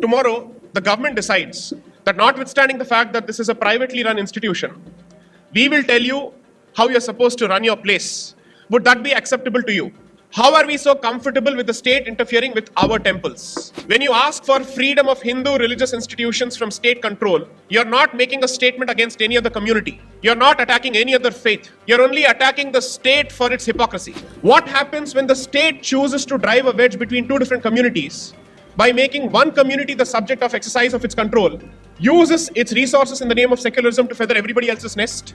tomorrow the government decides that notwithstanding the fact that this is a privately run institution, we will tell you how you're supposed to run your place. Would that be acceptable to you? How are we so comfortable with the state interfering with our temples? When you ask for freedom of Hindu religious institutions from state control, you're not making a statement against any other community. You're not attacking any other faith. You're only attacking the state for its hypocrisy. What happens when the state chooses to drive a wedge between two different communities by making one community the subject of exercise of its control, uses its resources in the name of secularism to feather everybody else's nest?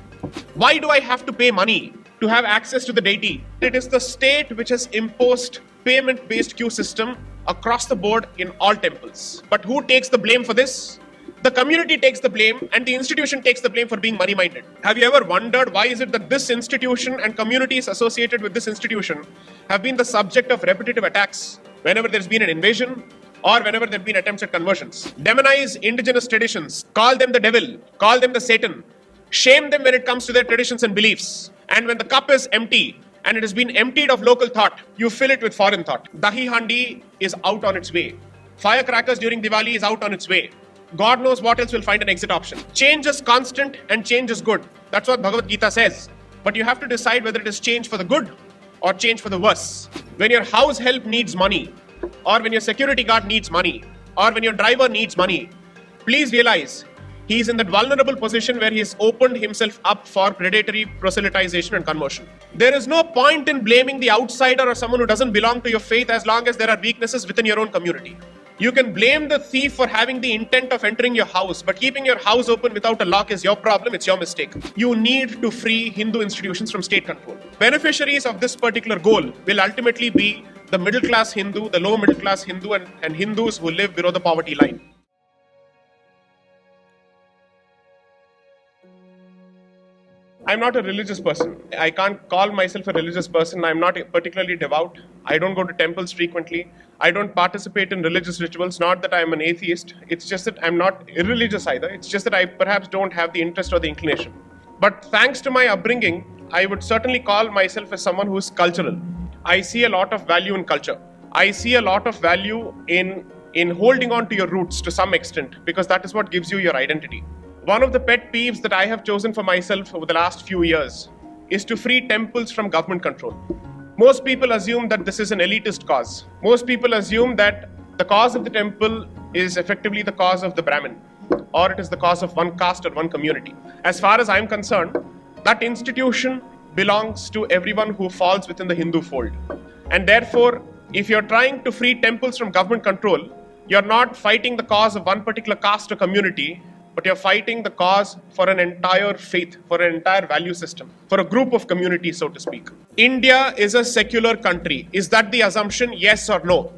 Why do I have to pay money to have access to the deity? It is the state which has imposed payment-based queue system across the board in all temples. But who takes the blame for this? The community takes the blame and the institution takes the blame for being money-minded. Have you ever wondered why is it that this institution and communities associated with this institution have been the subject of repetitive attacks whenever there's been an invasion or whenever there have been attempts at conversions? Demonize indigenous traditions, call them the devil, call them the Satan, shame them when it comes to their traditions and beliefs. And when the cup is empty and it has been emptied of local thought, you fill it with foreign thought. Dahi handi is out on its way. Firecrackers during Diwali is out on its way. God knows what else will find an exit option. Change is constant and change is good. That's what Bhagavad Gita says. But you have to decide whether it is change for the good or change for the worse. When your house help needs money, or when your security guard needs money, or when your driver needs money, please realize he is in that vulnerable position where he has opened himself up for predatory proselytization and conversion. There is no point in blaming the outsider or someone who doesn't belong to your faith as long as there are weaknesses within your own community. You can blame the thief for having the intent of entering your house, but keeping your house open without a lock is your problem, it's your mistake. You need to free Hindu institutions from state control. Beneficiaries of this particular goal will ultimately be the middle class Hindu, the low middle class Hindu, and Hindus who live below the poverty line. I'm not a religious person. I can't call myself a religious person. I'm not particularly devout. I don't go to temples frequently. I don't participate in religious rituals. Not that I'm an atheist. It's just that I'm not irreligious either. It's just that I perhaps don't have the interest or the inclination. But thanks to my upbringing, I would certainly call myself as someone who is cultural. I see a lot of value in culture. I see a lot of value in holding on to your roots to some extent, because that is what gives you your identity. One of the pet peeves that I have chosen for myself over the last few years is to free temples from government control. Most people assume that this is an elitist cause. Most people assume that the cause of the temple is effectively the cause of the Brahmin, or it is the cause of one caste or one community. As far as I'm concerned, that institution belongs to everyone who falls within the Hindu fold. And therefore, if you're trying to free temples from government control, you're not fighting the cause of one particular caste or community, but you're fighting the cause for an entire faith, for an entire value system, for a group of communities, so to speak. India is a secular country. Is that the assumption? Yes or no?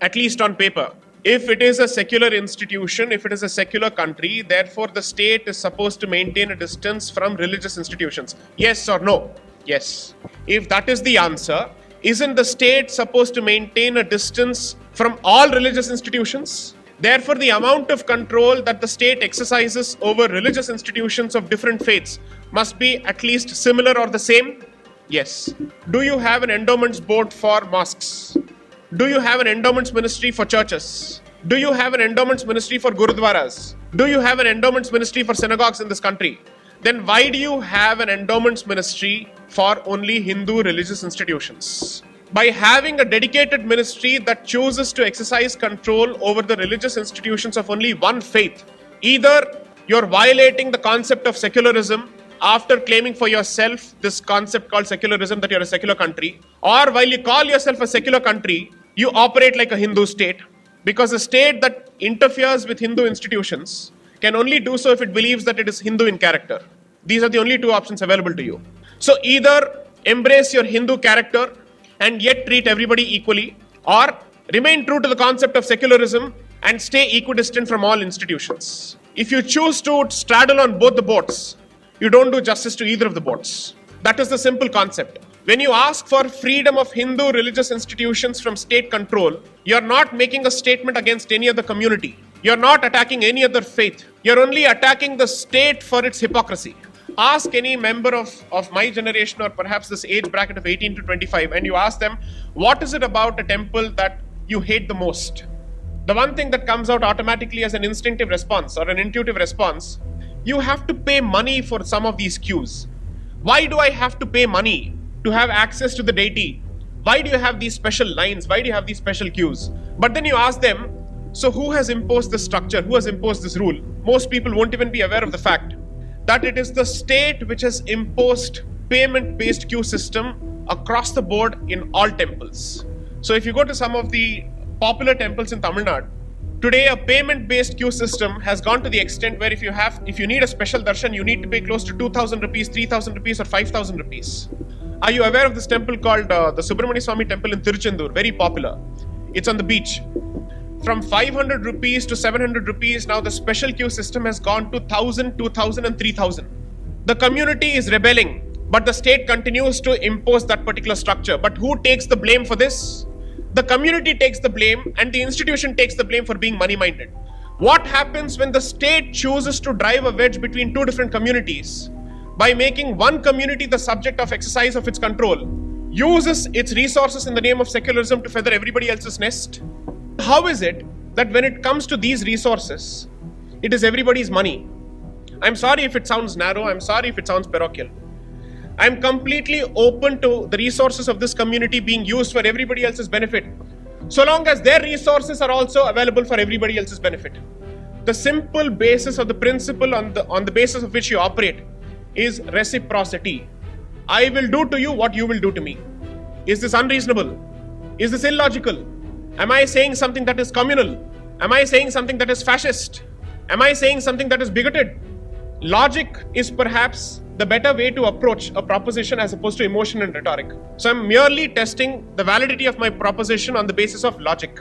At least on paper. If it is a secular institution, if it is a secular country, therefore the state is supposed to maintain a distance from religious institutions. Yes or no? Yes. If that is the answer, isn't the state supposed to maintain a distance from all religious institutions? Therefore, the amount of control that the state exercises over religious institutions of different faiths must be at least similar or the same? Yes. Do you have an endowments board for mosques? Do you have an endowments ministry for churches? Do you have an endowments ministry for gurudwaras? Do you have an endowments ministry for synagogues in this country? Then why do you have an endowments ministry for only Hindu religious institutions? By having a dedicated ministry that chooses to exercise control over the religious institutions of only one faith, either you're violating the concept of secularism after claiming for yourself this concept called secularism, that you're a secular country, or while you call yourself a secular country, you operate like a Hindu state, because a state that interferes with Hindu institutions can only do so if it believes that it is Hindu in character. These are the only two options available to you. So either embrace your Hindu character and yet treat everybody equally, or remain true to the concept of secularism and stay equidistant from all institutions. If you choose to straddle on both the boats, you don't do justice to either of the boats. That is the simple concept. When you ask for freedom of Hindu religious institutions from state control, you're not making a statement against any other community. You're not attacking any other faith. You're only attacking the state for its hypocrisy. Ask any member of my generation, or perhaps this age bracket of 18 to 25, and you ask them, what is it about a temple that you hate the most? the one thing that comes out automatically as an instinctive response or an intuitive response, you have to pay money for some of these cues. Why do I have to pay money to have access to the deity? Why do you have these special lines? Why do you have these special cues? But then you ask them, so who has imposed this structure? Who has imposed this rule? Most people won't even be aware of the fact that it is the state which has imposed payment-based queue system across the board in all temples. So if you go to some of the popular temples in Tamil Nadu, today a payment-based queue system has gone to the extent where if you need a special darshan, you need to pay close to 2,000 rupees, 3,000 rupees or 5,000 rupees. Are you aware of this temple called the Subramania Swami temple in Tiruchendur? Very popular. It's on the beach. From 500 rupees to 700 rupees, now the special queue system has gone to 1,000, 2,000 and 3,000. The community is rebelling, but the state continues to impose that particular structure. But who takes the blame for this? The community takes the blame and the institution takes the blame for being money-minded. What happens when the state chooses to drive a wedge between two different communities by making one community the subject of exercise of its control, uses its resources in the name of secularism to feather everybody else's nest? How is it that when it comes to these resources, it is everybody's money? I'm sorry if it sounds narrow, I'm sorry if it sounds parochial. I'm completely open to the resources of this community being used for everybody else's benefit, so long as their resources are also available for everybody else's benefit. The simple basis of the principle on the basis of which you operate is reciprocity. I will do to you what you will do to me. Is this unreasonable? Is this illogical? Am I saying something that is communal? Am I saying something that is fascist? Am I saying something that is bigoted? Logic is perhaps the better way to approach a proposition as opposed to emotion and rhetoric. So I'm merely testing the validity of my proposition on the basis of logic.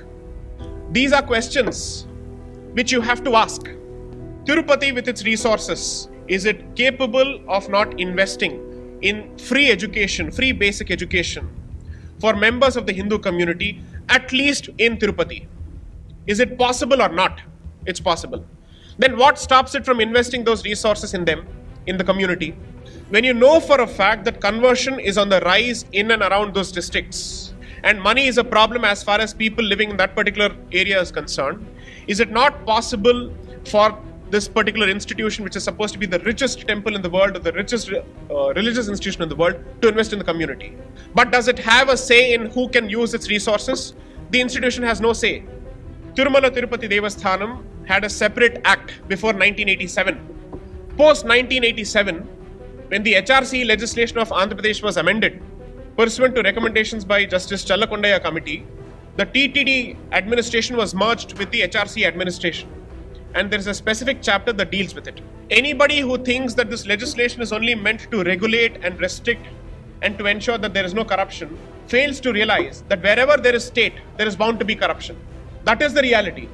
These are questions which you have to ask. Tirupati with its resources, is it capable of not investing in free education, free basic education for members of the Hindu community, at least in Tirupati? Is it possible or not? It's possible. Then what stops it from investing those resources in them, in the community? When you know for a fact that conversion is on the rise in and around those districts, and money is a problem as far as people living in that particular area is concerned, is it not possible for this particular institution, which is supposed to be the richest temple in the world, or the richest religious institution in the world, to invest in the community? But does it have a say in who can use its resources? The institution has no say. Tirumala Tirupati Devasthanam had a separate act before 1987. Post 1987, when the HRC legislation of Andhra Pradesh was amended, pursuant to recommendations by Justice Challakondaya Committee, the TTD administration was merged with the HRC administration. And there is a specific chapter that deals with it. Anybody who thinks that this legislation is only meant to regulate and restrict and to ensure that there is no corruption fails to realize that wherever there is state, there is bound to be corruption. That is the reality.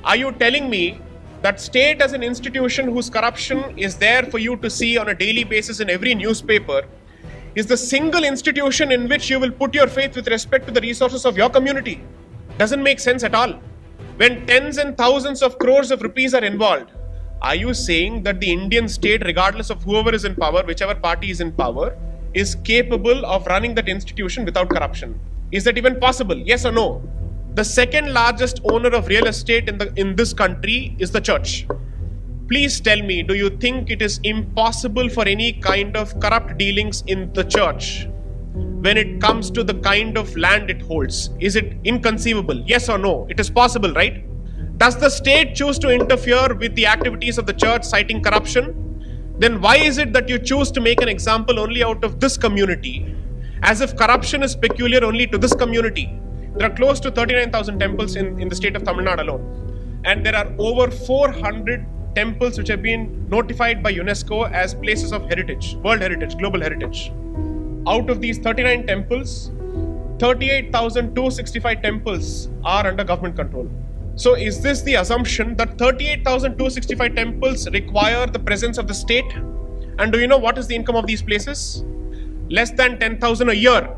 Are you telling me that state as an institution whose corruption is there for you to see on a daily basis in every newspaper is the single institution in which you will put your faith with respect to the resources of your community? Doesn't make sense at all. When tens and thousands of crores of rupees are involved, are you saying that the Indian state, regardless of whoever is in power, whichever party is in power, is capable of running that institution without corruption? Is that even possible? Yes or no? The second largest owner of real estate in this country is the church. Please tell me, do you think it is impossible for any kind of corrupt dealings in the church when it comes to the kind of land it holds? Is it inconceivable? Yes or no? It is possible, right? Does the state choose to interfere with the activities of the church citing corruption? Then why is it that you choose to make an example only out of this community, as if corruption is peculiar only to this community? There are close to 39,000 temples in the state of Tamil Nadu alone. And there are over 400 temples which have been notified by UNESCO as places of heritage, world heritage, global heritage. Out of these 39 temples, 38,265 temples are under government control. So is this the assumption that 38,265 temples require the presence of the state? And do you know what is the income of these places? Less than 10,000 a year.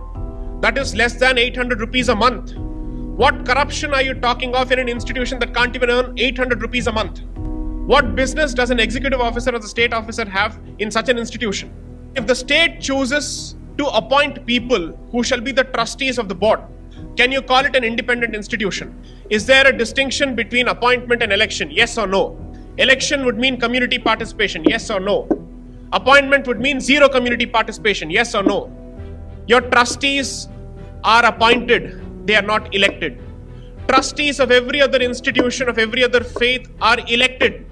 That is less than 800 rupees a month. What corruption are you talking of in an institution that can't even earn 800 rupees a month? What business does an executive officer or the state officer have in such an institution? If the state chooses to appoint people who shall be the trustees of the board, Can you call it an independent institution? Is there a distinction between appointment and election? Yes or no? Election would mean community participation. Yes or no? Appointment would mean zero community participation. Yes or no? Your trustees are appointed. They are not elected. Trustees of every other institution, of every other faith are elected.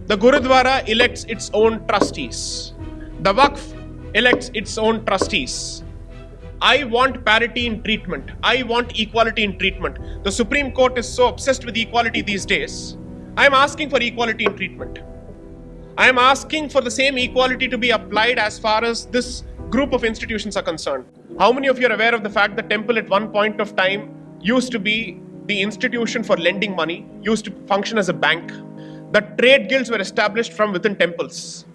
The Gurudwara elects its own trustees. The Waqf elects its own trustees. I want parity in treatment. I want equality in treatment. The Supreme Court is so obsessed with equality these days. I am asking for equality in treatment. I am asking for the same equality to be applied as far as this group of institutions are concerned. How many of you are aware of the fact that temple at one point of time used to be the institution for lending money, used to function as a bank? The trade guilds were established from within temples.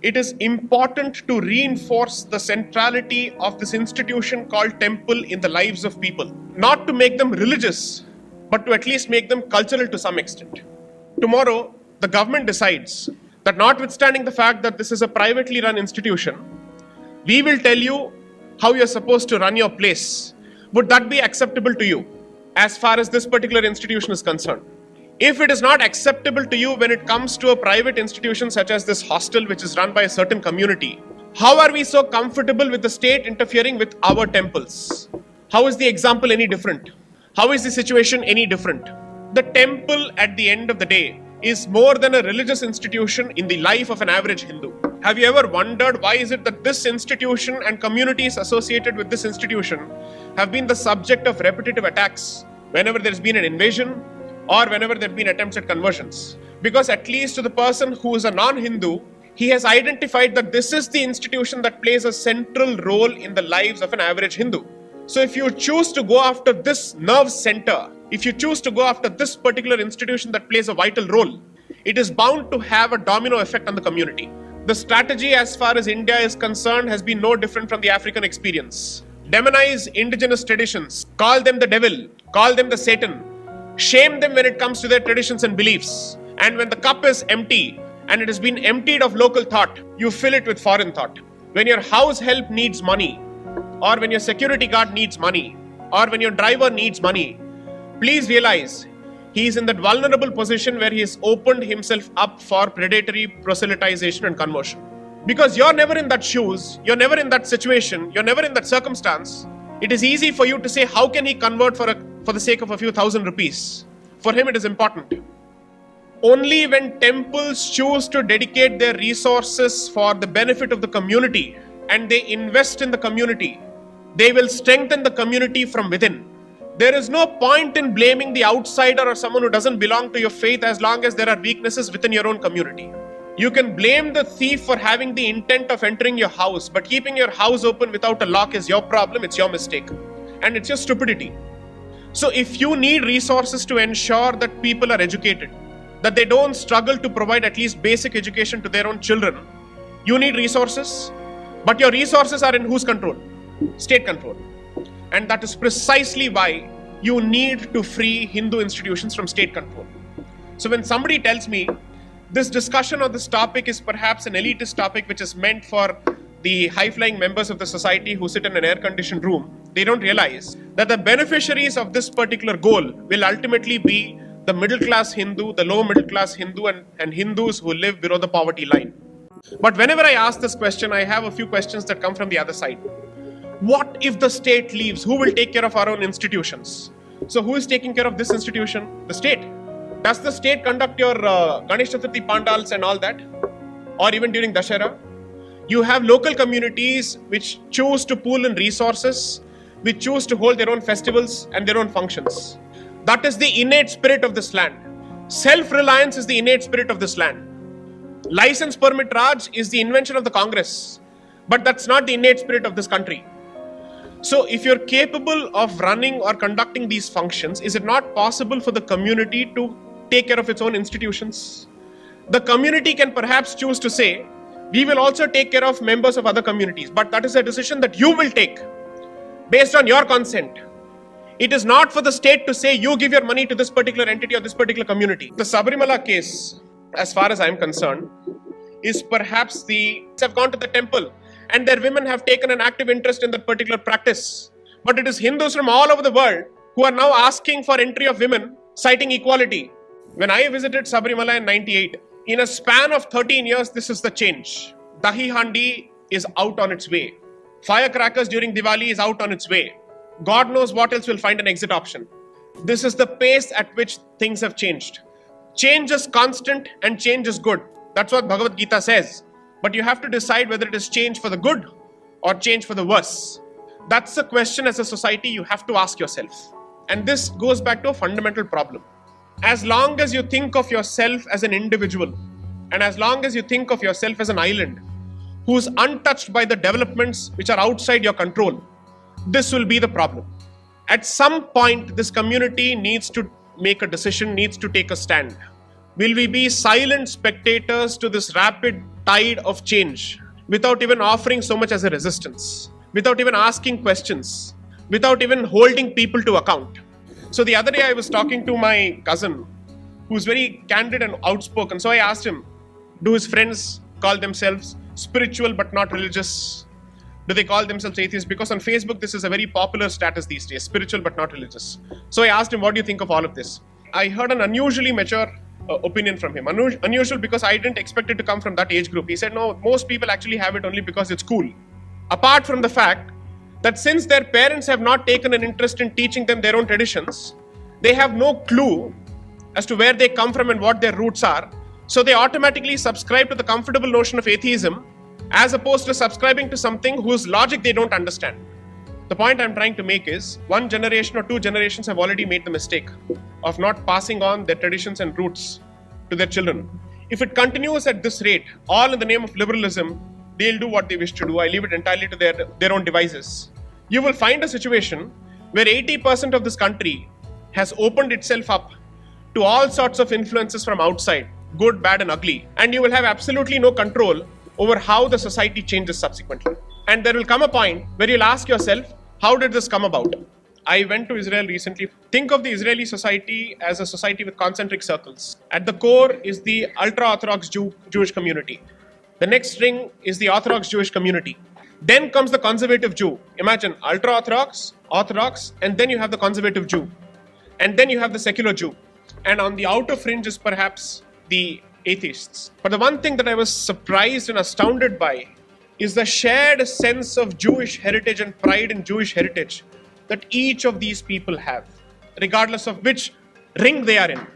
It is important to reinforce the centrality of this institution called temple in the lives of people. Not to make them religious, but to at least make them cultural to some extent. Tomorrow, the government decides that notwithstanding the fact that this is a privately run institution, we will tell you how you're supposed to run your place. Would that be acceptable to you as far as this particular institution is concerned? If it is not acceptable to you when it comes to a private institution such as this hostel which is run by a certain community, how are we so comfortable with the state interfering with our temples? How is the example any different? How is the situation any different? The temple at the end of the day is more than a religious institution in the life of an average Hindu. Have you ever wondered why is it that this institution and communities associated with this institution have been the subject of repetitive attacks whenever there's been an invasion or whenever there have been attempts at conversions? Because at least to the person who is a non-Hindu, he has identified that this is the institution that plays a central role in the lives of an average Hindu. So if you choose to go after this nerve center, if you choose to go after this particular institution that plays a vital role, it is bound to have a domino effect on the community. The strategy as far as India is concerned has been no different from the African experience. Demonize indigenous traditions, call them the devil, call them the Satan, shame them when it comes to their traditions and beliefs. And when the cup is empty and it has been emptied of local thought, you fill it with foreign thought. When your house help needs money, or when your security guard needs money, or when your driver needs money, please realize he is in that vulnerable position where he has opened himself up for predatory proselytization and conversion. Because you're never in that shoes, you're never in that situation, you're never in that circumstance. It is easy for you to say, how can he convert for the sake of a few thousand rupees? For him it is important. Only when temples choose to dedicate their resources for the benefit of the community and they invest in the community, they will strengthen the community from within. There is no point in blaming the outsider or someone who doesn't belong to your faith as long as there are weaknesses within your own community. You can blame the thief for having the intent of entering your house, but keeping your house open without a lock is your problem, it's your mistake. And it's your stupidity. So if you need resources to ensure that people are educated, that they don't struggle to provide at least basic education to their own children, you need resources, but your resources are in whose control? State control. And that is precisely why you need to free Hindu institutions from state control. So when somebody tells me this discussion on this topic is perhaps an elitist topic which is meant for the high-flying members of the society who sit in an air-conditioned room, they don't realize that the beneficiaries of this particular goal will ultimately be the middle-class Hindu, the low-middle-class Hindu, and Hindus who live below the poverty line. But whenever I ask this question, I have a few questions that come from the other side. What if the state leaves? Who will take care of our own institutions? So who is taking care of this institution? The state. Does the state conduct your Ganesh Chaturthi pandals and all that? Or even during Dashera? You have local communities which choose to pool in resources, which choose to hold their own festivals and their own functions. That is the innate spirit of this land. Self-reliance is the innate spirit of this land. License permit Raj is the invention of the Congress. But that's not the innate spirit of this country. So if you're capable of running or conducting these functions, is it not possible for the community to take care of its own institutions? The community can perhaps choose to say, we will also take care of members of other communities, but that is a decision that you will take based on your consent. It is not for the state to say, you give your money to this particular entity or this particular community. The Sabarimala case, as far as I am concerned, is perhaps have gone to the temple and their women have taken an active interest in that particular practice. But it is Hindus from all over the world who are now asking for entry of women, citing equality. When I visited Sabarimala in 98, in a span of 13 years, this is the change. Dahi Handi is out on its way. Firecrackers during Diwali is out on its way. God knows what else will find an exit option. This is the pace at which things have changed. Change is constant and change is good. That's what Bhagavad Gita says. But you have to decide whether it is change for the good or change for the worse. That's a question as a society you have to ask yourself. And this goes back to a fundamental problem. As long as you think of yourself as an individual, and as long as you think of yourself as an island who's untouched by the developments which are outside your control, this will be the problem. At some point, this community needs to make a decision, needs to take a stand. Will we be silent spectators to this rapid tide of change without even offering so much as a resistance, without even asking questions, without even holding people to account? So the other day I was talking to my cousin who's very candid and outspoken. So I asked him, do his friends call themselves spiritual but not religious? Do they call themselves atheists? Because on Facebook, this is a very popular status these days, spiritual but not religious. So I asked him, what do you think of all of this? I heard an unusually mature opinion from him. Unusual because I didn't expect it to come from that age group. He said, no, most people actually have it only because it's cool. Apart from the fact that since their parents have not taken an interest in teaching them their own traditions, they have no clue as to where they come from and what their roots are. So they automatically subscribe to the comfortable notion of atheism as opposed to subscribing to something whose logic they don't understand. The point I'm trying to make is, one generation or two generations have already made the mistake of not passing on their traditions and roots to their children. If it continues at this rate, all in the name of liberalism, they'll do what they wish to do. I leave it entirely to their own devices. You will find a situation where 80% of this country has opened itself up to all sorts of influences from outside, good, bad, and ugly. And you will have absolutely no control over how the society changes subsequently. And there will come a point where you'll ask yourself, how did this come about? I went to Israel recently. Think of the Israeli society as a society with concentric circles. At the core is the ultra-Orthodox Jewish community. The next ring is the Orthodox Jewish community. Then comes the conservative Jew. Imagine ultra-Orthodox, Orthodox, and then you have the conservative Jew. And then you have the secular Jew. And on the outer fringe is perhaps the atheists. But the one thing that I was surprised and astounded by is the shared sense of Jewish heritage and pride in Jewish heritage that each of these people have, regardless of which ring they are in.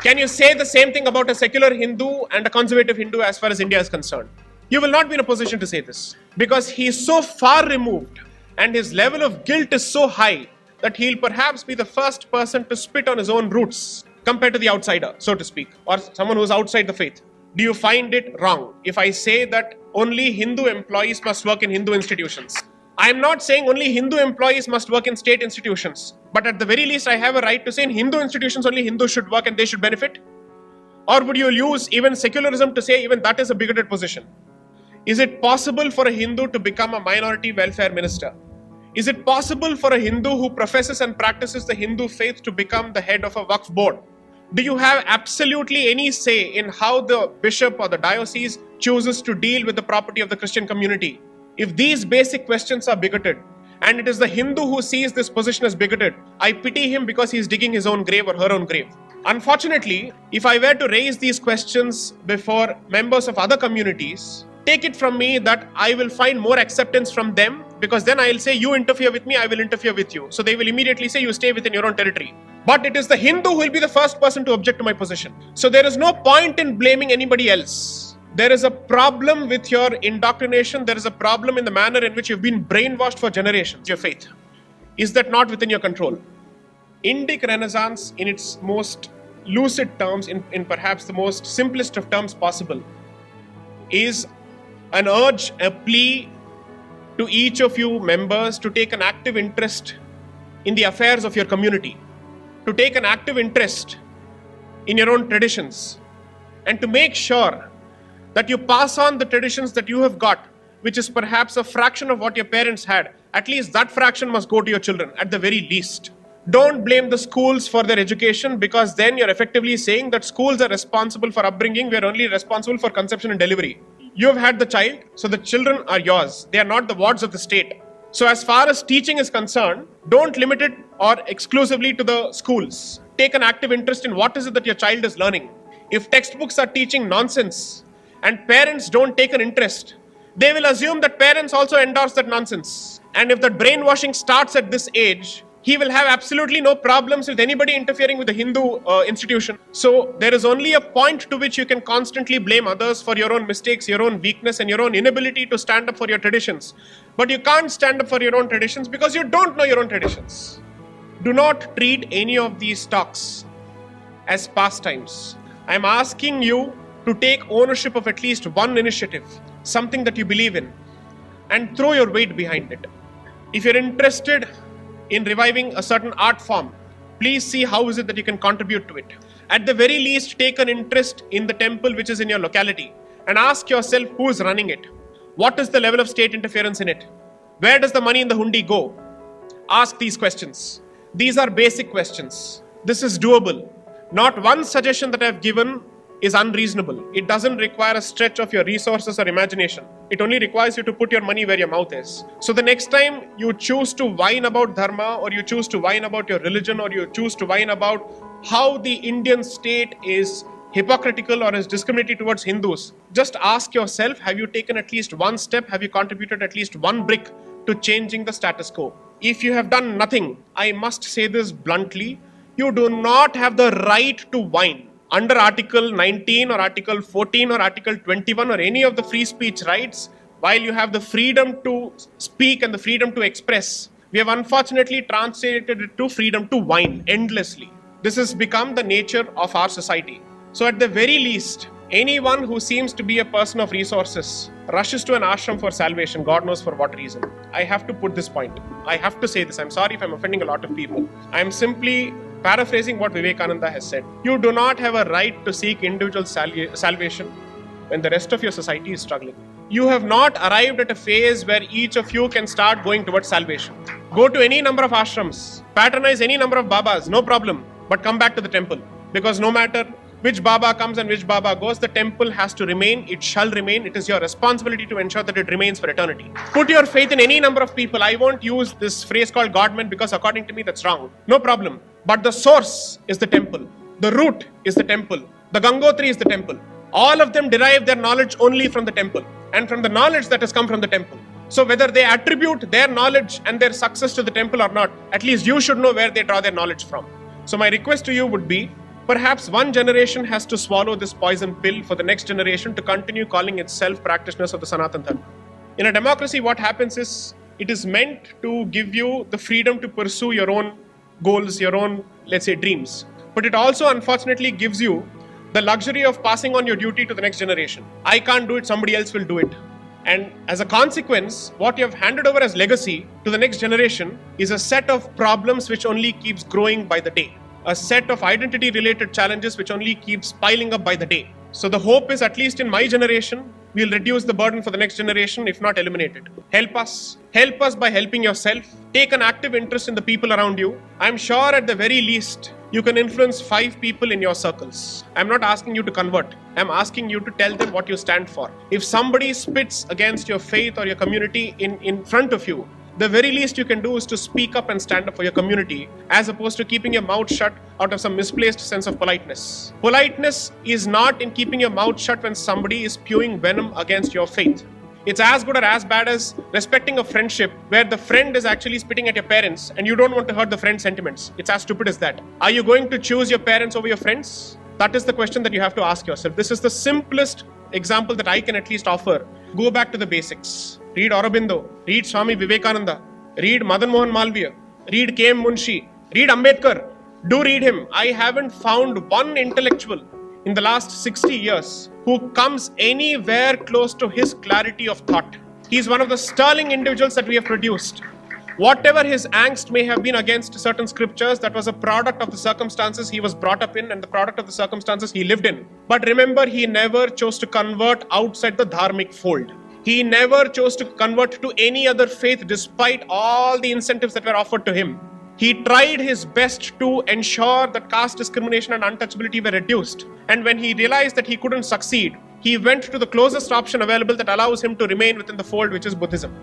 Can you say the same thing about a secular Hindu and a conservative Hindu as far as India is concerned? You will not be in a position to say this because he is so far removed and his level of guilt is so high that he'll perhaps be the first person to spit on his own roots compared to the outsider, so to speak, or someone who's outside the faith. Do you find it wrong if I say that only Hindu employees must work in Hindu institutions? I'm not saying only Hindu employees must work in state institutions, but at the very least I have a right to say in Hindu institutions only Hindus should work and they should benefit? Or would you use even secularism to say even that is a bigoted position? Is it possible for a Hindu to become a minority welfare minister? Is it possible for a Hindu who professes and practices the Hindu faith to become the head of a Waqf board? Do you have absolutely any say in how the bishop or the diocese chooses to deal with the property of the Christian community? If these basic questions are bigoted, and it is the Hindu who sees this position as bigoted, I pity him because he is digging his own grave or her own grave. Unfortunately, if I were to raise these questions before members of other communities, take it from me that I will find more acceptance from them, because then I'll say, you interfere with me, I will interfere with you. So they will immediately say, you stay within your own territory. But it is the Hindu who will be the first person to object to my position. So there is no point in blaming anybody else. There is a problem with your indoctrination. There is a problem in the manner in which you've been brainwashed for generations, your faith. Is that not within your control? Indic Renaissance, in its most lucid terms, in perhaps the most simplest of terms possible, is an urge, a plea to each of you members to take an active interest in the affairs of your community, to take an active interest in your own traditions, and to make sure that you pass on the traditions that you have got, which is perhaps a fraction of what your parents had. At least that fraction must go to your children, at the very least. Don't blame the schools for their education, because then you're effectively saying that schools are responsible for upbringing, we're only responsible for conception and delivery. You have had the child, so the children are yours. They are not the wards of the state. So as far as teaching is concerned, don't limit it or exclusively to the schools. Take an active interest in what is it that your child is learning. If textbooks are teaching nonsense and parents don't take an interest, they will assume that parents also endorse that nonsense. And if that brainwashing starts at this age, he will have absolutely no problems with anybody interfering with the Hindu institution. So there is only a point to which you can constantly blame others for your own mistakes, your own weakness, and your own inability to stand up for your traditions. But you can't stand up for your own traditions because you don't know your own traditions. Do not treat any of these talks as pastimes. I'm asking you to take ownership of at least one initiative, something that you believe in, and throw your weight behind it. If you're interested in reviving a certain art form, please see how is it that you can contribute to it. At the very least, take an interest in the temple which is in your locality and ask yourself who is running it. What is the level of state interference in it? Where does the money in the hundi go? Ask these questions. These are basic questions. This is doable. Not one suggestion that I've given is unreasonable. It doesn't require a stretch of your resources or imagination. It only requires you to put your money where your mouth is. So the next time you choose to whine about dharma, or you choose to whine about your religion, or you choose to whine about how the Indian state is hypocritical or is discriminatory towards Hindus, just ask yourself, have you taken at least one step? Have you contributed at least one brick to changing the status quo? If you have done nothing, I must say this bluntly, you do not have the right to whine. Under Article 19 or Article 14 or Article 21 or any of the free speech rights, while you have the freedom to speak and the freedom to express, we have unfortunately translated it to freedom to whine endlessly. This has become the nature of our society. So at the very least, anyone who seems to be a person of resources rushes to an ashram for salvation, God knows for what reason. I have to put this point. I have to say this. I'm sorry if I'm offending a lot of people. I'm simply paraphrasing what Vivekananda has said. You do not have a right to seek individual salvation when the rest of your society is struggling. You have not arrived at a phase where each of you can start going towards salvation. Go to any number of ashrams, patronize any number of babas, no problem, but come back to the temple. Because no matter which Baba comes and which Baba goes, the temple has to remain, it shall remain. It is your responsibility to ensure that it remains for eternity. Put your faith in any number of people. I won't use this phrase called God-man because according to me that's wrong. No problem. But the source is the temple. The root is the temple. The Gangotri is the temple. All of them derive their knowledge only from the temple and from the knowledge that has come from the temple. So whether they attribute their knowledge and their success to the temple or not, at least you should know where they draw their knowledge from. So my request to you would be, perhaps one generation has to swallow this poison pill for the next generation to continue calling itself practitioners of the Sanatan Dharma. In a democracy, what happens is, it is meant to give you the freedom to pursue your own goals, your own, let's say, dreams. But it also unfortunately gives you the luxury of passing on your duty to the next generation. I can't do it, somebody else will do it. And as a consequence, what you have handed over as legacy to the next generation is a set of problems which only keeps growing by the day. A set of identity-related challenges which only keeps piling up by the day. So the hope is, at least in my generation, we'll reduce the burden for the next generation, if not eliminate it. Help us. Help us by helping yourself. Take an active interest in the people around you. I'm sure at the very least, you can influence 5 people in your circles. I'm not asking you to convert. I'm asking you to tell them what you stand for. If somebody spits against your faith or your community in front of you, the very least you can do is to speak up and stand up for your community, as opposed to keeping your mouth shut out of some misplaced sense of politeness. Politeness is not in keeping your mouth shut when somebody is spewing venom against your faith. It's as good or as bad as respecting a friendship where the friend is actually spitting at your parents and you don't want to hurt the friend's sentiments. It's as stupid as that. Are you going to choose your parents over your friends? That is the question that you have to ask yourself. This is the simplest example that I can at least offer. Go back to the basics. Read Aurobindo, read Swami Vivekananda, read Madan Mohan Malviya, read K.M. Munshi, read Ambedkar. Do read him. I haven't found one intellectual in the last 60 years who comes anywhere close to his clarity of thought. He's one of the sterling individuals that we have produced. Whatever his angst may have been against certain scriptures, that was a product of the circumstances he was brought up in and the product of the circumstances he lived in. But remember, he never chose to convert outside the dharmic fold. He never chose to convert to any other faith despite all the incentives that were offered to him. He tried his best to ensure that caste discrimination and untouchability were reduced. And when he realized that he couldn't succeed, he went to the closest option available that allows him to remain within the fold, which is Buddhism.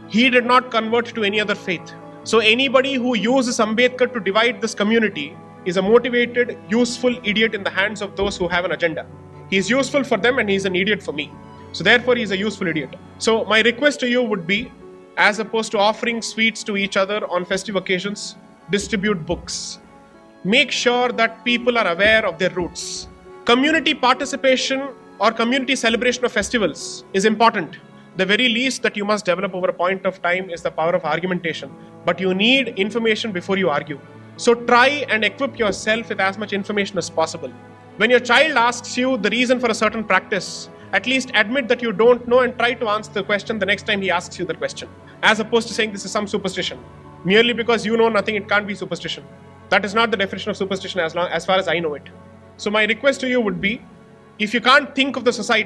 He did not convert to any other faith. So anybody who uses Ambedkar to divide this community is a motivated, useful idiot in the hands of those who have an agenda. He is useful for them and he is an idiot for me. So therefore he is a useful idiot. So my request to you would be, as opposed to offering sweets to each other on festive occasions, distribute books. Make sure that people are aware of their roots. Community participation or community celebration of festivals is important. The very least that you must develop over a point of time is the power of argumentation. But you need information before you argue. So try and equip yourself with as much information as possible. When your child asks you the reason for a certain practice, at least admit that you don't know and try to answer the question the next time he asks you the question. As opposed to saying this is some superstition. Merely because you know nothing, it can't be superstition. That is not the definition of superstition as far as I know it. So my request to you would be, if you can't think of the society